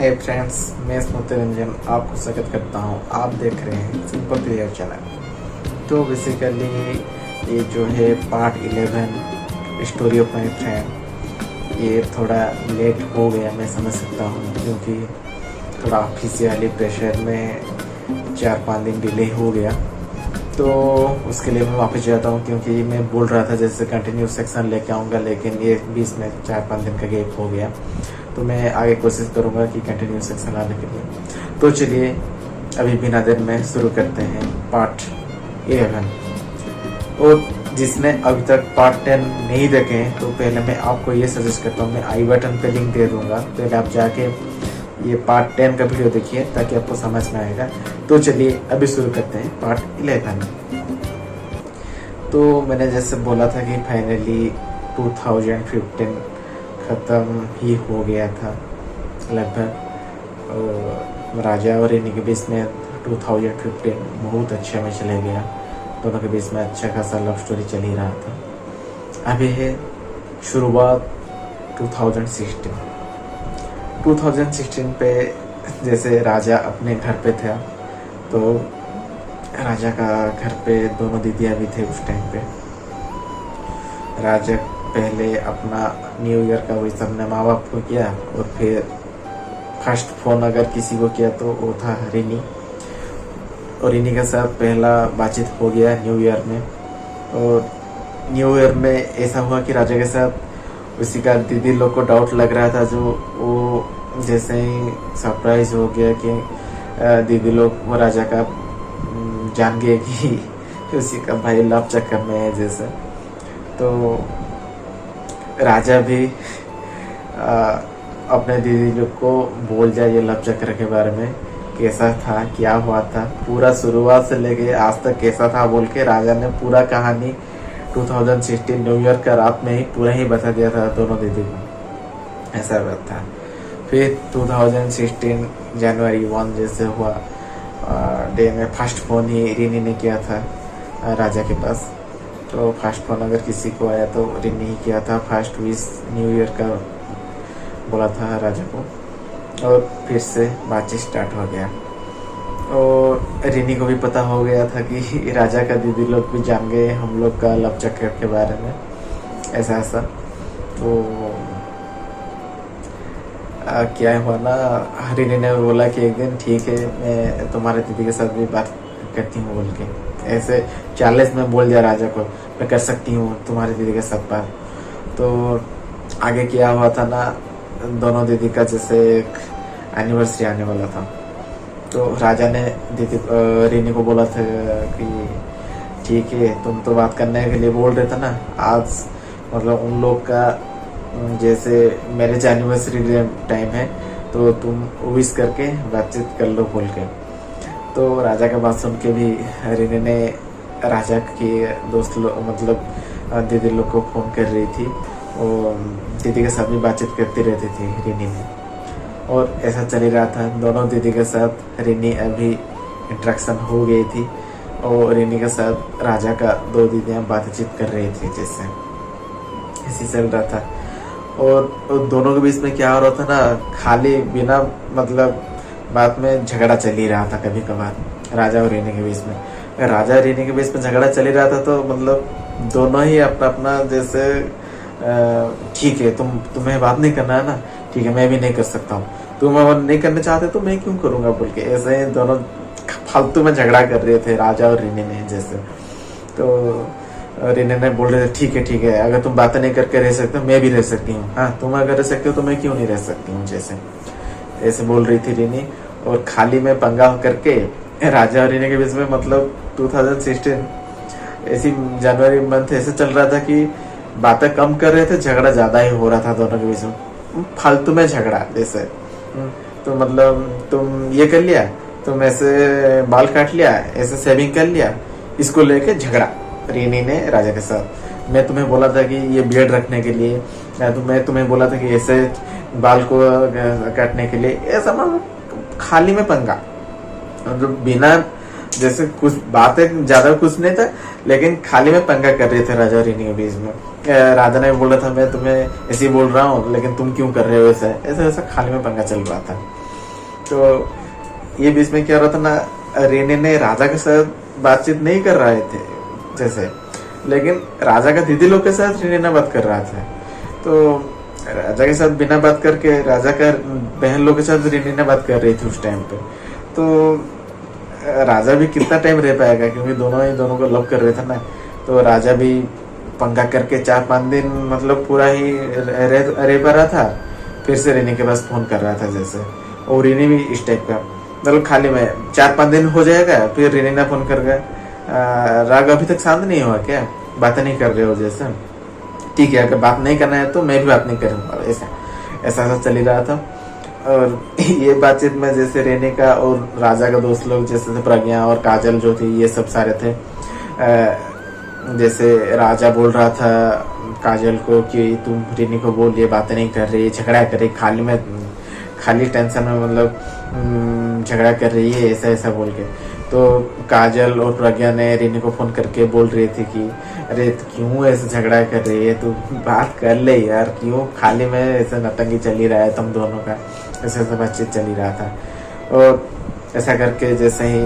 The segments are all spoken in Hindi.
हे फ्रेंड्स, मैं स्मृति रंजन आपको स्वागत करता हूं। आप देख रहे हैं सिंपल क्लियर चैनल। तो बेसिकली ये जो है part 11 story of my friend, ये थोड़ा लेट हो गया, मैं समझ सकता हूं, क्योंकि थोड़ा ऑफिशियली प्रेशर में 4-5 दिन डिले हो गया। तो उसके लिए मैं वापस जाता हूँ, क्योंकि मैं बोल रहा था जैसे कंटिन्यू सेक्शन लेके आऊँगा, लेकिन ये बीच में 4-5 दिन का गैप हो गया। तो मैं आगे कोशिश करूँगा कि कंटिन्यू सेक्शन लाने के लिए। तो चलिए अभी बिना देर में शुरू करते हैं पार्ट 11। और जिसने अभी तक पार्ट 10 नहीं देखे तो पहले मैं आपको ये सजेस्ट करता हूँ, मैं आई बटन पे लिंक दे दूँगा, पहले आप जाके ये पार्ट 10 का वीडियो देखिए ताकि आपको समझ में आएगा। तो चलिए अभी शुरू करते हैं पार्ट 11। तो मैंने जैसे बोला था कि फाइनली 2015 ख़त्म ही हो गया था लगभग, और राजा और रानी के बीच में 2015 बहुत अच्छा में चले गया। दोनों के बीच में अच्छा खासा लव स्टोरी चल ही रहा था। अभी है शुरुआत 2016 पे। जैसे राजा अपने घर पे था, तो राजा का घर पे दोनों दीदियाँ भी थे उस टाइम पे। राजा पहले अपना न्यू ईयर का वही सबने माँ बाप को किया, और फिर फर्स्ट फोन अगर किसी को किया तो वो था रिनी, और रिनी के साथ पहला बातचीत हो गया न्यू ईयर में। और न्यू ईयर में ऐसा हुआ कि राजा के साथ उसी का दीदी लोग को डाउट लग रहा था, जो वो जैसे ही सरप्राइज हो गया कि दीदी लोग वो राजा का जान गए कि उसी का भाई लव चक्कर में है जैसे। तो राजा भी अपने दीदी लोग को बोल जाए ये लव चक्कर के बारे में, कैसा था, क्या हुआ था, पूरा शुरुआत से लेके आज तक कैसा था बोल के राजा ने पूरा कहानी 2016 न्यू ईयर का रात में ही पूरा ही बता दिया था दोनों दीदी को। ऐसा बात था। फिर 2016 जनवरी 1 जैसे हुआ डे में फर्स्ट फोन ही रिनी ने किया था राजा के पास। तो फर्स्ट फोन अगर किसी को आया तो रिनी ही किया था। फर्स्ट विश न्यू ईयर का बोला था राजा को, और फिर से बातचीत स्टार्ट हो गया। और रिनी को भी पता हो गया था कि राजा का दीदी लोग भी जान गए हम लोग का लव चक्कर के बारे में, ऐसा। तो क्या हुआ ना, रिनी ने बोला कि एक दिन ठीक है मैं तुम्हारे दीदी के साथ भी बात करती हूँ बोल के, ऐसे 40 में बोल दिया राजा को, मैं कर सकती हूँ तुम्हारी दीदी के साथ बात। तो आगे क्या हुआ था ना, दोनों दीदी का जैसे एक एनिवर्सरी आने वाला था। तो राजा ने दीदी रिनी को बोला था कि ठीक है तुम तो बात करने के लिए बोल रहे थे ना, आज मतलब उन लोग का जैसे मैरिज एनिवर्सरी टाइम है, तो तुम विश करके बातचीत कर लो बोल के। तो राजा का बात सुन के भी रिनी ने राजा के दोस्त लोग मतलब दीदी लोग को फ़ोन कर रही थी, और दीदी के साथ भी बातचीत करती रहती थी रिनी ने। और ऐसा चल ही रहा था दोनों दीदी के साथ। रिनी अभी इंट्रैक्शन हो गई थी, और रिनी के साथ राजा का 2 दीदियाँ बातचीत कर रही थी, जैसे ऐसे चल रहा था। और दोनों के बीच में क्या हो रहा था ना, खाली बिना मतलब बात में झगड़ा चल ही रहा था कभी कभार राजा और रीनी के बीच में। राजा और रीनी के बीच में झगड़ा चल ही रहा था, तो मतलब दोनों ही अपना अपना जैसे ठीक है तुम्हें बात नहीं करना है ना, ठीक है मैं भी नहीं कर सकता हूँ, तुम अगर नहीं करना चाहते तो मैं क्यों करूँगा बोल के, ऐसे ही दोनों फालतू में झगड़ा कर रहे थे राजा और रीनी ने जैसे। तो रीनी ने बोल रहे थे ठीक है अगर तुम बातें नहीं करके रह सकते मैं भी रह सकती हूँ, हाँ तुम अगर रह सकते हो तो मैं क्यों नहीं रह सकती हूँ, जैसे ऐसे बोल रही थी रिनी। और खाली में पंगा करके राजा और रिनी के बीच में मतलब 2016 ऐसी जनवरी मंथ ऐसे चल रहा था कि बातें कम कर रहे थे, झगड़ा ज्यादा ही हो रहा था दोनों के बीच में, फालतू में झगड़ा जैसे। तो मतलब तुम ये कर लिया, तुम ऐसे बाल काट लिया, ऐसे सेविंग कर लिया, इसको लेके झगड़ा रिनी ने राजा के साथ। मैं तुम्हें बोला था कि ये बियर्ड रखने के लिए, मैं तुम्हें बोला था कि ऐसे बाल को काटने के लिए, ऐसा मतलब खाली में पंगा, मतलब बिना जैसे कुछ बातें ज्यादा कुछ नहीं था, लेकिन खाली में पंगा कर रहे थे राजा और रीनी के बीच में। राजा ने बोला था मैं तुम्हें ऐसे ही बोल रहा हूँ, लेकिन तुम क्यों कर रहे हो ऐसा, ऐसा खाली में पंगा चल रहा था। तो ये बीच में क्या हो रहा था ना, रेने ने राजा के साथ बातचीत नहीं कर रहे थे जैसे, लेकिन राजा का दीदी लोग के साथ रेने ने बात कर रहा था। तो राजा के साथ बिना बात करके राजा का बहन लोग के साथ रेने ने बात कर रही थी उस टाइम पे। तो राजा भी कितना टाइम रह पाएगा, क्योंकि दोनों को लव कर रहे थे ना। तो राजा भी पंगा करके 4-5 दिन मतलब पूरा ही रह पा रहा था। फिर से रेनी के पास फोन कर रहा था जैसे, और रेनी भी इस टाइप का मतलब खाली में 4-5 दिन हो जाएगा, फिर रेनी ने फोन कर गया, राग अभी तक शांत नहीं हुआ क्या, बातें नहीं कर रहे हो जैसे, ठीक है अगर बात नहीं करना है तो मैं भी बात नहीं करूंगा, ऐसा ऐसा चल ही रहा था। और ये बातचीत में जैसे रेनी का और राजा का दोस्त लोग जैसे थे, प्रज्ञा और काजल जो थी, ये सब सारे थे। जैसे राजा बोल रहा था काजल को कि तुम रेनी को बोल, ये बातें नहीं कर रही, झगड़ा कर रही, खाली टेंशन में मतलब झगड़ा कर रही है, ऐसा ऐसा बोल के। तो काजल और प्रज्ञा ने रेनी को फोन करके बोल रही थी कि अरे क्यों ऐसे झगड़ा कर रही है, तू बात कर ले यार, क्यों खाली में ऐसे नतंगी चल ही रहा है तुम दोनों का, ऐसा ऐसा बातचीत चल ही रहा था। और ऐसा करके जैसे ही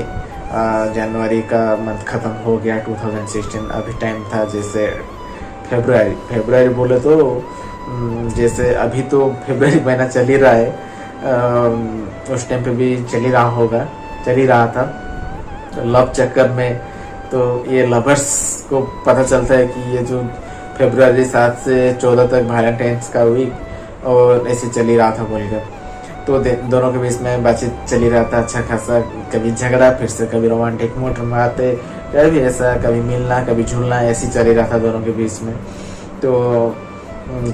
जनवरी का मंथ खत्म हो गया 2016, अभी टाइम था जैसे फेब्रुआरी बोले तो जैसे अभी तो फेब्रुआरी महीना चल ही रहा है, उस टाइम पे भी चल ही रहा था लव चक्कर में। तो ये लवर्स को पता चलता है कि ये जो फरवरी 7 से 14 तक वैलेंटाइंस का वीक और ऐसे चल ही रहा था बोलकर। तो दोनों के बीच में बातचीत चल ही रहा था अच्छा खासा, कभी झगड़ा, फिर से कभी रोमांटिक मोड में आते, कभी ऐसा, कभी मिलना, कभी झूलना, ऐसे चल ही रहा था दोनों के बीच में। तो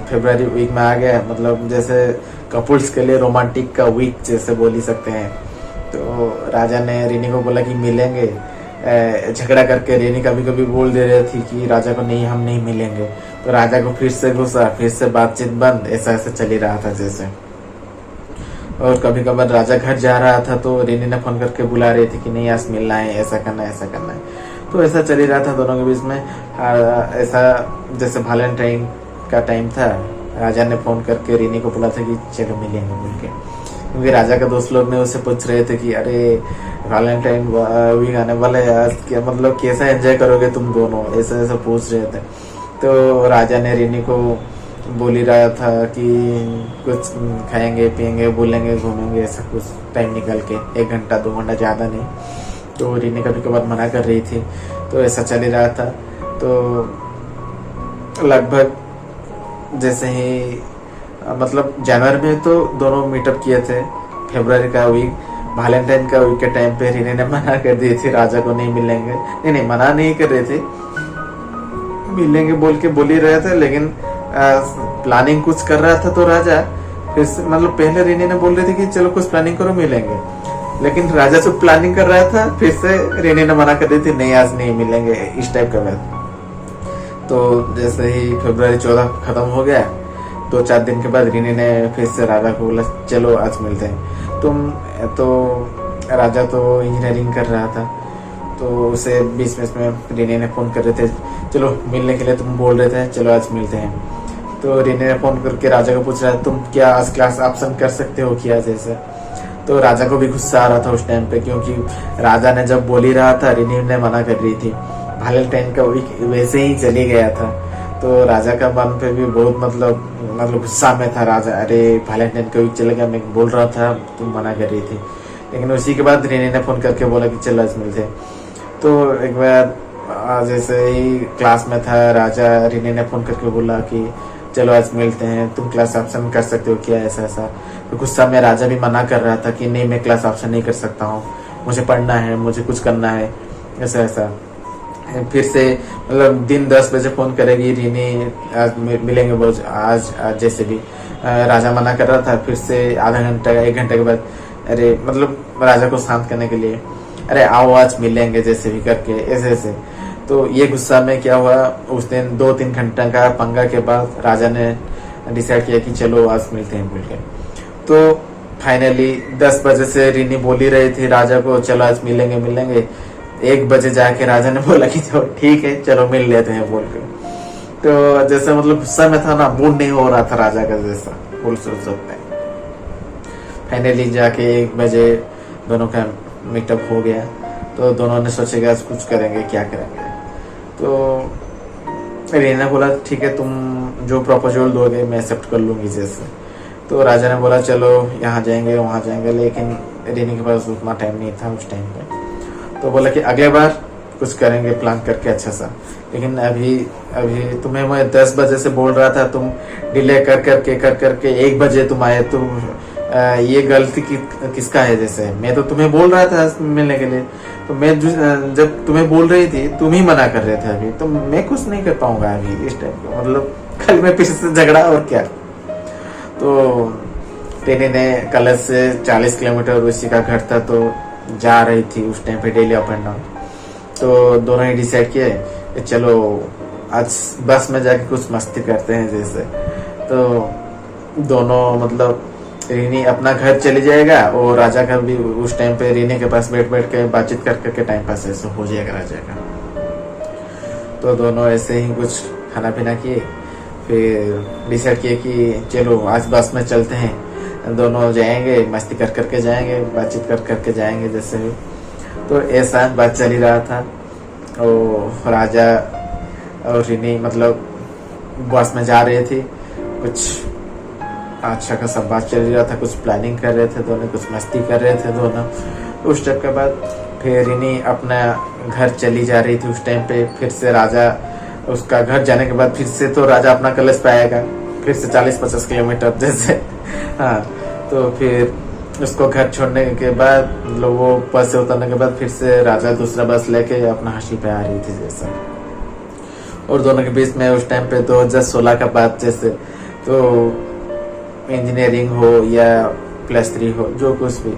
फरवरी वीक में आ गया, मतलब जैसे कपल्स के लिए रोमांटिक का वीक जैसे बोल ही सकते हैं। तो राजा ने रेनी को बोला कि मिलेंगे, झगड़ा करके रेनी कभी कभी बोल दे रही थी कि राजा को नहीं हम नहीं मिलेंगे, तो राजा को फिर से गुस्सा, फिर से बातचीत बंद, ऐसा ऐसा चल ही रहा था जैसे। और कभी कभार राजा घर जा रहा था तो रेनी ने फोन करके बुला रही थी कि नहीं आज मिलना है, ऐसा करना है, ऐसा करना है। तो ऐसा चल ही रहा था दोनों के बीच में। ऐसा जैसे वैलेंटाइन का टाइम था, राजा ने फोन करके रेनी को बोला था कि चलो मिलेंगे बोल के, क्योंकि राजा का दोस्त लोग ने उससे पूछ रहे थे कि अरे वैलेंटाइन वीक आने वाला है आज, क्या मतलब कैसा एंजॉय करोगे तुम दोनों, ऐसा ऐसा पूछ रहे थे। तो राजा ने रेनी को बोल ही रहा था कि कुछ खाएंगे पिएंगे, बोलेंगे, घूमेंगे, ऐसा कुछ टाइम निकल के 1 घंटा 2 घंटा, ज़्यादा नहीं। तो रेनी कभी कभार मना कर रही थी, तो ऐसा चल ही रहा था। तो लगभग जैसे ही मतलब जनवरी में तो दोनों मीटअप किए थे, फरवरी का वीक, वैलेंटाइन का वीक के टाइम पे रेनी ने मना कर दी थी राजा को नहीं मिलेंगे, नहीं मना नहीं कर रहे थे, मिलेंगे बोल के बोल ही रहे थे, लेकिन प्लानिंग कुछ कर रहा था। तो राजा फिर से मतलब पहले रेनी ने बोल रही थी कि चलो कुछ प्लानिंग करो मिलेंगे, लेकिन राजा जो प्लानिंग कर रहा था फिर से रेनी ने मना कर दी थी नहीं आज नहीं मिलेंगे, इस टाइप का बात। तो जैसे ही फरवरी 14 खत्म हो गया, 2-4 दिन के बाद रेनी ने फिर से राजा को बोला चलो आज मिलते हैं। तो राजा तो इंजीनियरिंग कर रहा था, तो उसे बीच में रेनी ने फोन कर रहे थे चलो मिलने के लिए, तुम बोल रहे थे चलो आज मिलते हैं। तो रेनी ने फोन करके राजा को पूछ रहा है तुम क्या आज क्लास ऑप्शन कर सकते हो क्या जैसे। तो राजा को भी गुस्सा आ रहा था उस टाइम पे, क्योंकि राजा ने जब बोल ही रहा था रेनी ने मना कर रही थी, वैलेंटाइन का वीक वैसे ही चली गया था। तो राजा का मन पे भी बहुत मतलब गुस्सा में था राजा, अरे वैलेंटाइन का वीक चला गया, मैं बोल रहा था तुम मना कर रही थी। लेकिन उसी के बाद रेनी ने फोन करके बोला कि चल आज मिलते। तो एक बार जैसे ही क्लास में था, राजा रेनी ने फोन करके बोला कि चलो आज मिलते हैं, तुम क्लास ऑप्शन कर सकते हो क्या, ऐसा ऐसा। तो गुस्सा में राजा भी मना कर रहा था कि नहीं मैं क्लास ऑप्शन नहीं कर सकता हूँ, मुझे पढ़ना है, मुझे कुछ करना है, ऐसा ऐसा। फिर से मतलब दिन 10 बजे फोन करेगी रेनी आज मिलेंगे बोल, आज जैसे भी राजा मना कर रहा था। फिर से आधा घंटा 1 घंटे के बाद अरे मतलब राजा को शांत करने के लिए अरे आओ आज मिलेंगे जैसे भी करके, ऐसे ऐसे। तो ये गुस्सा में क्या हुआ, उस दिन 2-3 घंटा का पंगा के बाद राजा ने डिसाइड किया कि चलो आज मिलते हैं बोल के। तो फाइनली 10 बजे से रेनी बोल ही रही थी राजा को चलो आज मिलेंगे। 1 बजे जाके राजा ने बोला कि चलो ठीक है चलो मिल लेते हैं बोल के। तो जैसे मतलब गुस्सा में था ना, मूड नहीं हो रहा था राजा का जैसा बोल सकते हैं। फाइनली जाके 1 बजे दोनों का मीटअप हो गया। तो दोनों ने सोचेगा कुछ करेंगे, क्या करेंगे। तो रीना बोला ठीक है, तुम जो प्रपोजल दोगे मैं एक्सेप्ट कर लूंगी जैसे। तो राजा ने बोला चलो यहाँ जाएंगे वहाँ जाएंगे, लेकिन रीनी के पास उतना टाइम नहीं था उस टाइम पे। तो बोला कि अगले बार कुछ करेंगे प्लान करके अच्छा सा, लेकिन अभी अभी तुम्हें मैं 10 बजे से बोल रहा था, तुम डिले कर करके 1 बजे तुम आए। तुम ये गलती किसका है जैसे? मैं तो तुम्हें बोल रहा था मिलने के लिए, तो मैं जब तुम्हें बोल रही थी तुम ही मना कर रहे थे अभी, तो मैं कुछ नहीं कर पाऊंगा अभी इस टाइम पे, मतलब कल में फिर से झगड़ा और क्या। तो टेनी ने कल से 40 किलोमीटर उसी का घर था, तो जा रही थी उस टाइम पे डेली अप एंड डाउन। तो दोनों ही डिसाइड किए कि चलो आज बस में जाके कुछ मस्ती करते हैं जैसे। तो दोनों मतलब रीनी अपना घर चले जाएगा और राजा का भी उस टाइम पे रीनी के पास बैठ के बातचीत करके टाइम पास ऐसे हो जाएगा राजा का। तो दोनों ऐसे ही कुछ खाना पीना किए, फिर डिसाइड किए कि चलो आज बस में चलते हैं, दोनों जाएंगे मस्ती करके जाएंगे, बातचीत करके जाएंगे जैसे भी। तो ऐसा बात चल ही रहा था। और राजा और रीनी मतलब बस में जा रहे थे, कुछ अच्छा खासा बात चल रहा था, कुछ प्लानिंग कर रहे थे दोनों, कुछ मस्ती कर रहे थे दोनों। उस टाइम के बाद फिर रीनी अपना घर चली जा रही थी उस टाइम पे। फिर से राजा उसका घर जाने के बाद फिर से तो राजा अपना कलश पे आएगा, फिर से 40-50 किलोमीटर जैसे। हाँ, तो फिर उसको घर छोड़ने के बाद वो बस से उतरने के बाद फिर से राजा दूसरा बस लेके अपना हॉस्टल पे आ रही थी जैसा। और दोनों के बीच में उस टाइम पे 2016 का बात जैसे, तो इंजीनियरिंग हो या +3 हो, जो कुछ भी,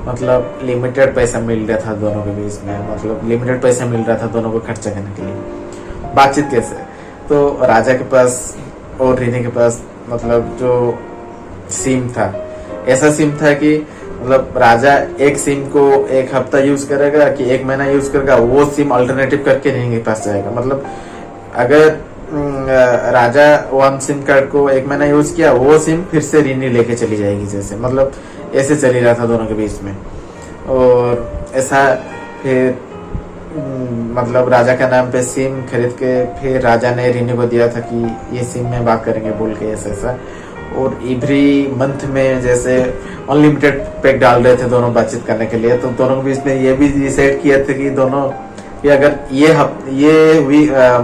मतलब लिमिटेड पैसा मिल रहा था दोनों के बीच में, मतलब लिमिटेड पैसा मिल रहा था दोनों को खर्चा करने के लिए। बातचीत कैसे? तो राजा के पास और रीनी के पास मतलब जो सिम था, ऐसा सिम था कि मतलब राजा एक सिम को 1 हफ्ता यूज करेगा कि 1 महीना यूज करेगा, वो सिम अल्टरनेटिव करके रीनी के पास जाएगा। मतलब अगर राजा 1 सिम कार्ड को 1 महीना यूज किया, वो सिम फिर से रीनी लेके चली जाएगी जैसे, मतलब ऐसे चल ही रहा था दोनों के बीच में। और ऐसा फिर मतलब राजा का नाम पे सिम खरीद के फिर राजा ने रीनी को दिया था कि ये सिम में बात करेंगे बोल के ऐसा। और एवरी मंथ में जैसे अनलिमिटेड पैक डाल रहे थे दोनों बातचीत करने के लिए। तो दोनों के बीच में ये भी डिसाइड किया था कि दोनों कि अगर ये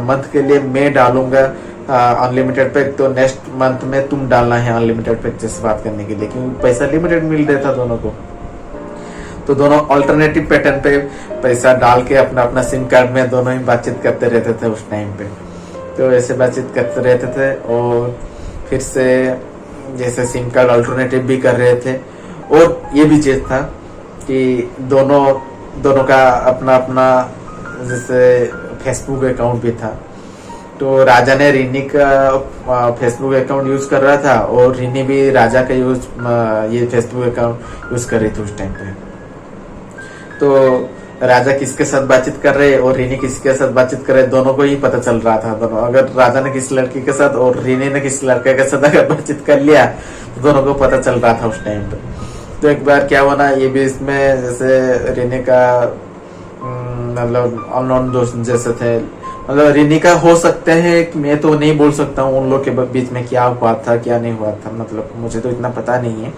मंथ के लिए मैं डालूंगा अनलिमिटेड पैक, तो नेक्स्ट मंथ में तुम डालना है अनलिमिटेड पैक जैसे बात करने के लिए, क्योंकि पैसा लिमिटेड मिल रहा था दोनों को। तो दोनों अल्टरनेटिव पैटर्न पे पैसा डाल के अपना अपना सिम कार्ड में दोनों ही बातचीत करते रहते थे उस टाइम पे। तो ऐसे बातचीत करते रहते थे और फिर से जैसे सिम कार्ड अल्टरनेटिव भी कर रहे थे। और ये भी चीज था कि दोनों का अपना अपना जैसे फेसबुक अकाउंट भी था। तो राजा ने रीनी का फेसबुक अकाउंट यूज कर रहा था और रीनी भी राजा का ये फेसबुक अकाउंट यूज कर रही थी उस टाइम पे। तो राजा किसके साथ बातचीत कर रहे और रीनी किसके साथ बातचीत कर रहे, दोनों को ही पता चल रहा था। दोनों, अगर राजा ने किस लड़की के साथ और रीनी ने किस लड़के के साथ अगर बातचीत कर लिया तो दोनों को पता चल रहा था उस टाइम पे। तो एक बार क्या हुआ ना, ये भी इसमें जैसे रीनी का मतलब अननोन दोस्त जैसे थे, मतलब रीनी का हो सकते हैं कि मैं तो नहीं बोल सकता हूँ उन लोग के बीच में क्या हुआ था क्या नहीं हुआ था, मतलब मुझे तो इतना पता नहीं है।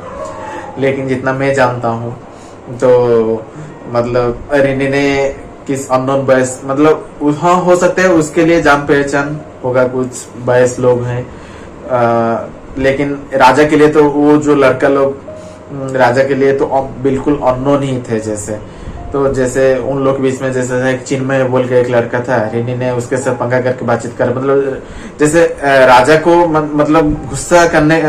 लेकिन जितना मैं जानता हूँ तो मतलब रीनी ने किस अननोन बॉयज, मतलब हाँ हो सकता है उसके लिए जान पहचान होगा, कुछ बॉयज लोग हैं। लेकिन राजा के लिए तो वो जो लड़का लोग राजा के लिए तो बिल्कुल अननोन ही थे जैसे। तो जैसे उन लोग के बीच में जैसे एक चिन्मय बोल के एक लड़का था, रीनी ने उसके साथ पंगा करके बातचीत कर, मतलब जैसे राजा को मतलब गुस्सा करने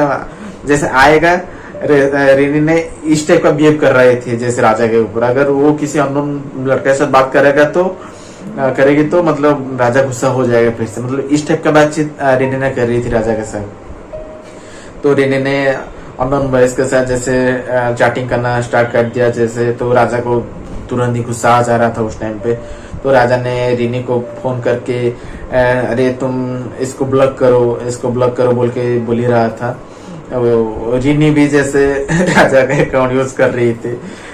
जैसे आएगा, रीनी ने इस टाइप का बिहेव कर रहे थे जैसे राजा के ऊपर। अगर वो किसी अननोन लड़के से बात करेगा तो करेगी तो मतलब राजा गुस्सा हो जाएगा फिर से, मतलब इस टाइप का बातचीत रीनी ने कर रही थी राजा के साथ। तो रीनी ने अननोन बॉयज के साथ जैसे चैटिंग करना स्टार्ट कर दिया जैसे। तो राजा को तुरंत ही गुस्सा आ जा रहा था उस टाइम पे। तो राजा ने रीनी को फोन करके अरे तुम इसको ब्लॉक करो बोल के बोल ही रहा था। वो रिनी भी जैसे राजा का अकाउंट यूज कर रही थी,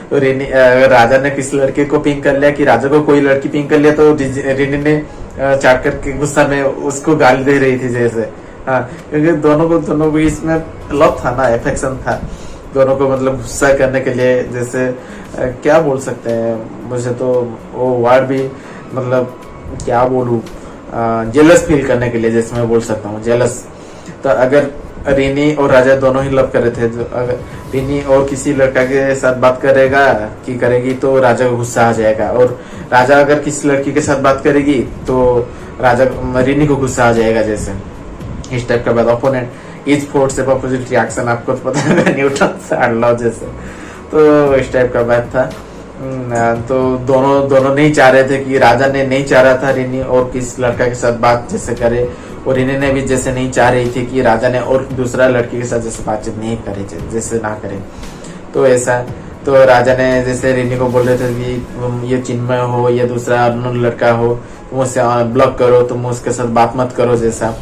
तो रिनी राजा ने किसी लड़के को पिंग कर लिया कि राजा को कोई लड़की पिंग कर लिया, तो रिनी ने चाट करके गुस्सा में उसको गाली दे रही थी जैसे। हाँ, क्योंकि दोनों को इसमें लव था ना, अफेक्शन था दोनों को, मतलब गुस्सा करने के लिए जैसे क्या बोल सकते हैं, मुझे तो वो वर्ड भी मतलब क्या बोलूं, जेलस फील करने के लिए जैसे मैं बोल सकता हूँ, जेलस। तो अगर रिनी और राजा दोनों ही लव कर रहे थे, तो अगर रिनी और किसी लड़का के साथ बात करेगा कि करेगी तो राजा को गुस्सा आ जाएगा, और राजा अगर किसी लड़की के साथ बात करेगी तो राजा रिनी को गुस्सा आ जाएगा जैसे। इस टाइप का बात, ओपोनेंट इज फोर्स से अपोजिट रिएक्शन, आपको तो पता है न्यूटन लॉ जैसे, तो इस टाइप का बात था। तो दोनों नहीं चाह रहे थे कि राजा ने नहीं चाह रहा था रिनी और किस लड़का के साथ बात जैसे करे, और रिनी ने भी जैसे नहीं चाह रही थी कि राजा ने और दूसरा लड़की के साथ जैसे बातचीत नहीं करे, जैसे ना करे। तो ऐसा, तो राजा ने जैसे रिनी को बोल रहे थे कि तुम ये चिन्मय हो या दूसरा अननोन लड़का हो, तुम उससे ब्लॉक करो, तुम उसके साथ बात मत करो जैसा।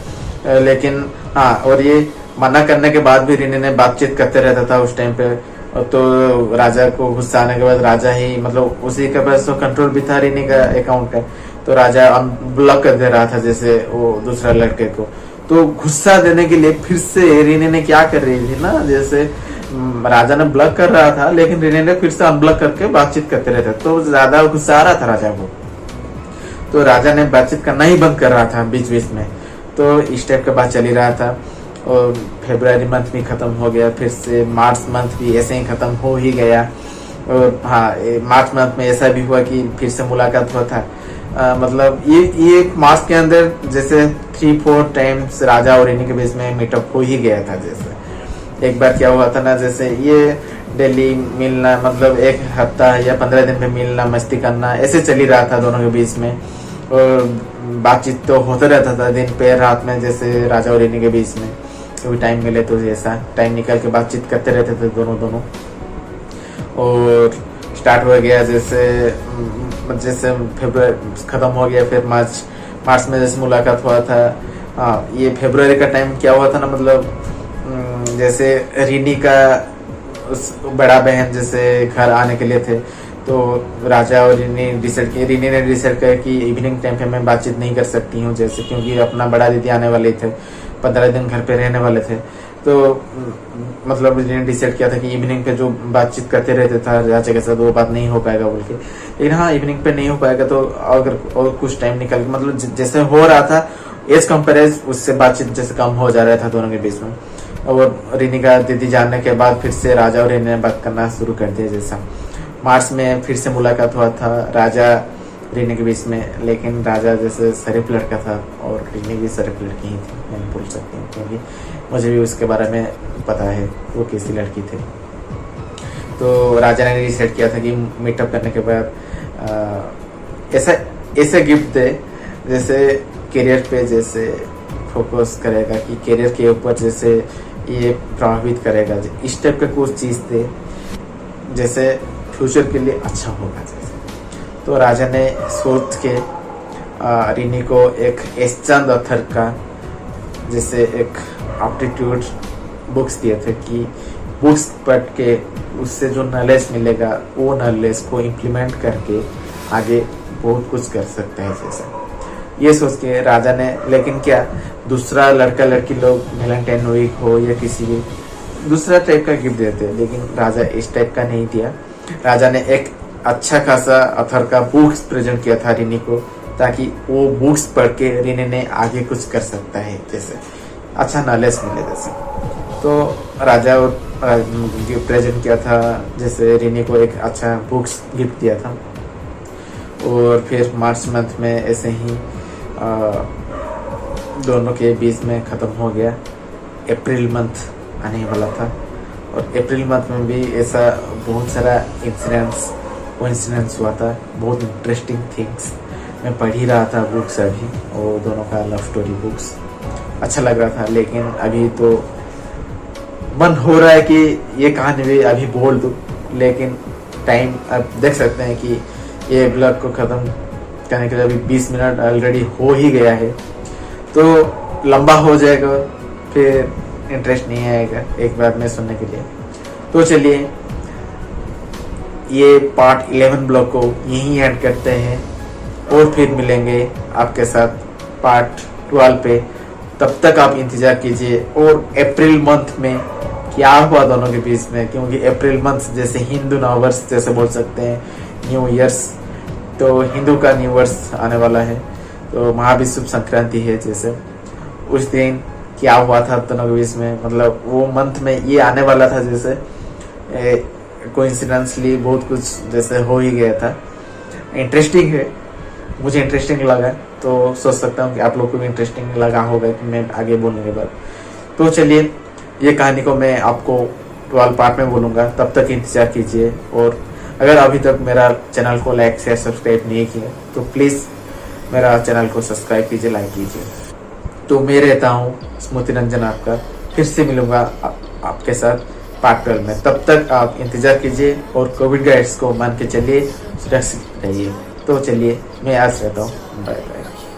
लेकिन हाँ, और ये मना करने के बाद भी रिनी ने बातचीत करते रहता था उस टाइम पे। तो राजा को गुस्सा आने के बाद राजा ही मतलब उसी के पास तो कंट्रोल भी था रिनी का अकाउंट का, तो राजा ब्लॉक कर दे रहा था जैसे वो दूसरा लड़के को। तो गुस्सा देने के लिए फिर से रिनी ने क्या कर रही थी ना, जैसे राजा ने ब्लॉक कर रहा था लेकिन रिनी ने फिर से अनब्लॉक करके बातचीत करते रहते, तो ज्यादा गुस्सा आ रहा था राजा को। तो राजा ने बातचीत करना ही बंद कर रहा था बीच बीच में। तो इस टाइप का बात चली रहा था, और फरवरी मंथ भी खत्म हो गया, फिर से मार्च मंथ भी ऐसे ही खत्म हो ही गया। और हाँ, मार्च मंथ में ऐसा भी हुआ कि फिर से मुलाकात हुआ था। मतलब ये मार्च के अंदर जैसे 3-4 टाइम्स राजा और रिनी के बीच में मीटअप हो ही गया था जैसे। एक बार क्या हुआ था ना, जैसे ये डेली मिलना, मतलब एक हफ्ता या 15 दिन में मिलना, मस्ती करना, ऐसे चल ही रहा था दोनों के बीच में। और बातचीत तो होता रहता था दिन पे रात में, जैसे राजा और रिनी के बीच में कभी टाइम मिले तो ऐसा टाइम निकाल के बातचीत करते रहते थे दोनों। और स्टार्ट हो गया जैसे फरवरी खत्म हो गया, फिर मार्च में जैसे मुलाकात हुआ था। हाँ, ये फरवरी का टाइम क्या हुआ था ना, मतलब जैसे रिनी का उस बड़ा बहन जैसे घर आने के लिए थे, तो राजा और रिनी ने डिसाइड किया कि इवनिंग टाइम पे मैं बातचीत नहीं कर सकती हूँ जैसे, क्योंकि अपना बड़ा दीदी आने वाले थे, 15 दिन घर पे रहने वाले थे। तो मतलब रिनी ने डिसाइड किया था कि इवनिंग पे जो बातचीत करते रहते था राजा के साथ वो बात नहीं हो पाएगा बोल के। लेकिन हाँ, इवनिंग पे नहीं हो पाएगा तो अगर और कुछ टाइम निकल, मतलब जैसे हो रहा था एज कंपेरेज उससे बातचीत जैसे कम हो जा रहा था दोनों के बीच में। और रिनी का दीदी जानने के बाद फिर से राजा और रिनी ने बात करना शुरू कर दिया जैसा। मार्च में फिर से मुलाकात हुआ था राजा रिनी के बीच में, लेकिन राजा जैसे शरीफ लड़का था और रिनी भी शरीफ लड़की ही थी, मैं बोल सकती हूँ, क्योंकि मुझे भी उसके बारे में पता है वो कैसी लड़की थी। तो राजा ने डिसाइड किया था कि मीटअप करने के बाद ऐसा गिफ्ट दे जैसे करियर पे जैसे फोकस करेगा, कि करियर के ऊपर जैसे ये प्रभावित करेगा, इस टाइप का कुछ चीज़ दे जैसे फ्यूचर के लिए अच्छा होगा जैसे। तो राजा ने सोच के रिनी को एक एसचंद ऑथर का जैसे एक एप्टीट्यूड बुक्स दिए थे, कि बुक्स पढ़ के उससे जो नॉलेज मिलेगा वो नॉलेज को इम्प्लीमेंट करके आगे बहुत कुछ कर सकते हैं जैसा। ये सोच के राजा ने, लेकिन क्या दूसरा लड़का लड़की लोग वैलेंटाइन वीक हो या किसी भी दूसरा टाइप का गिफ्ट देते हैं, लेकिन राजा इस टाइप का नहीं दिया। राजा ने एक अच्छा खासा ऑथर का बुक्स प्रेजेंट किया था रिनी को, ताकि वो बुक्स पढ़ के रिनी ने आगे कुछ कर सकता है जैसे, अच्छा नॉलेज मिले जैसे। तो राजा प्रेजेंट किया था जैसे रिनी को एक अच्छा बुक्स गिफ्ट दिया था। और फिर मार्च मंथ में ऐसे ही दोनों के बीच में ख़त्म हो गया। अप्रैल मंथ आने वाला था, और अप्रैल मंथ में भी ऐसा बहुत सारा इंसिडेंट्स हुआ था, बहुत इंटरेस्टिंग थिंग्स। मैं पढ़ ही रहा था बुक्स अभी, और दोनों का लव स्टोरी बुक्स अच्छा लग रहा था। लेकिन अभी तो मन हो रहा है कि ये कहानी भी अभी बोल दूँ, लेकिन टाइम अब देख सकते हैं कि ये ब्लॉग को ख़त्म करने के लिए अभी 20 मिनट ऑलरेडी हो ही गया है, तो लंबा हो जाएगा। फिर इंटरेस्ट नहीं आएगा एक बार में सुनने के लिए। तो चलिए ये पार्ट 11 ब्लॉग को यहीं एंड करते हैं और फिर मिलेंगे आपके साथ पार्ट 12 पे। तब तक आप इंतजार कीजिए। और अप्रैल मंथ में क्या हुआ दोनों के बीच में, क्योंकि अप्रैल मंथ जैसे हिंदू नववर्ष जैसे बोल सकते हैं, न्यू ईयर्स, तो हिंदू का न्यू वर्ष आने वाला है, तो महाविषुव संक्रांति है। जैसे उस दिन क्या हुआ था दोनों के बीच में, मतलब वो मंथ में ये आने वाला था, जैसे कोइंसिडेंसली बहुत कुछ जैसे हो ही गया था। इंटरेस्टिंग है, मुझे इंटरेस्टिंग लगा, तो सोच सकता हूँ कि आप लोग को भी इंटरेस्टिंग लगा होगा कि मैं आगे बोलने के बाद। तो चलिए ये कहानी को मैं आपको 12 पार्ट में बोलूँगा, तब तक इंतजार कीजिए। और अगर अभी तक मेरा चैनल को लाइक शेयर सब्सक्राइब नहीं किया तो प्लीज़ मेरा चैनल को सब्सक्राइब कीजिए, लाइक कीजिए। तो मैं रहता हूँ स्मृति रंजन आपका, फिर से मिलूंगा आपके साथ पार्ट 12 में। तब तक आप इंतजार कीजिए और कोविड गाइड्स को मान के चलिए, सुरक्षित रहिए। तो चलिए मैं आज रहता हूँ, बाय बाय।